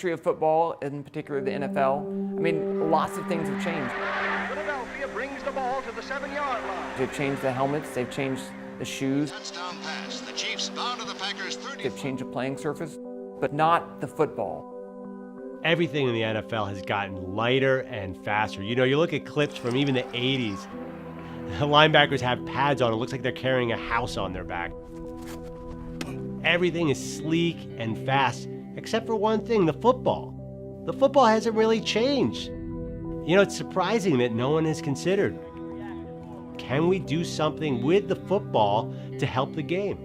history of football, in particular the NFL, I mean, lots of things have changed. Philadelphia brings the ball to the 7-yard line. They've changed the helmets, they've changed the shoes. Touchdown pass. The Chiefs bound to the Packers 30. They've changed the playing surface, but not the football. Everything in the NFL has gotten lighter and faster. You know, you look at clips from even the 80s. The linebackers have pads on. It looks like they're carrying a house on their back. Everything is sleek and fast, except for one thing, the football. The football hasn't really changed. You know, it's surprising that no one has considered, can we do something with the football to help the game?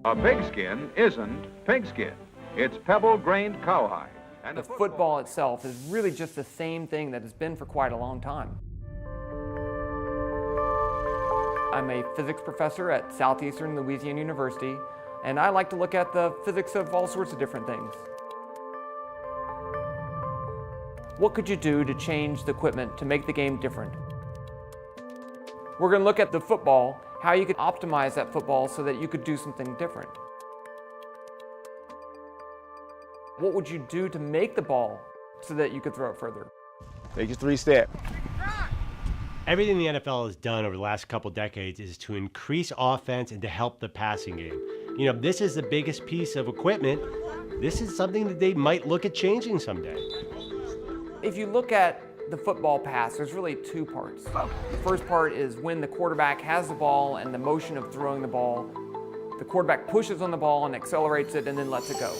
A pigskin isn't pigskin. It's pebble-grained cowhide. And The football itself is really just the same thing that has been for quite a long time. I'm a physics professor at Southeastern Louisiana University, and I like to look at the physics of all sorts of different things. What could you do to change the equipment to make the game different? We're going to look at the football, how you could optimize that football so that you could do something different. What would you do to make the ball so that you could throw it further? Take your 3-step. Everything the NFL has done over the last couple decades is to increase offense and to help the passing game. You know, this is the biggest piece of equipment. This is something that they might look at changing someday. If you look at the football pass, there's really two parts. The first part is when the quarterback has the ball and the motion of throwing the ball. The quarterback pushes on the ball and accelerates it and then lets it go.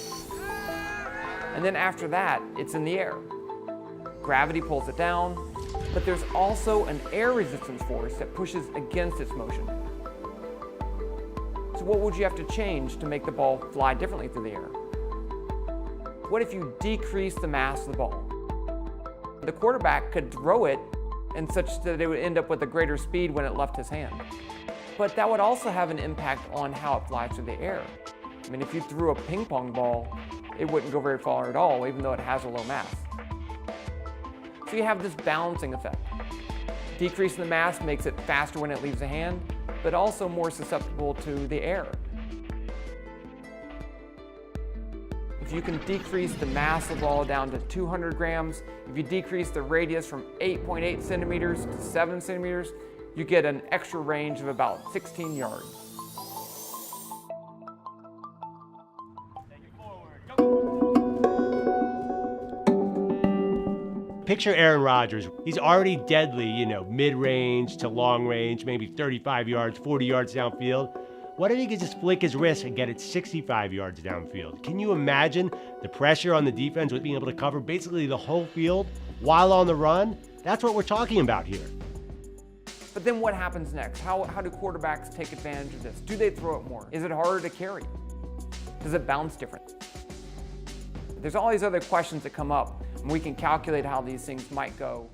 And then after that, it's in the air. Gravity pulls it down, but there's also an air resistance force that pushes against its motion. So what would you have to change to make the ball fly differently through the air? What if you decrease the mass of the ball? The quarterback could throw it in such that it would end up with a greater speed when it left his hand. But that would also have an impact on how it flies through the air. I mean, if you threw a ping pong ball, it wouldn't go very far at all, even though it has a low mass. So you have this balancing effect. Decreasing the mass makes it faster when it leaves the hand, but also more susceptible to the air. If you can decrease the mass of the ball down to 200 grams, if you decrease the radius from 8.8 centimeters to 7 centimeters, you get an extra range of about 16 yards. Picture Aaron Rodgers. He's already deadly, you know, mid-range to long range, maybe 35 yards, 40 yards downfield. What if he could just flick his wrist and get it 65 yards downfield? Can you imagine the pressure on the defense with being able to cover basically the whole field while on the run? That's what we're talking about here. But then what happens next? How do quarterbacks take advantage of this? Do they throw it more? Is it harder to carry? Does it bounce different? There's all these other questions that come up, and we can calculate how these things might go.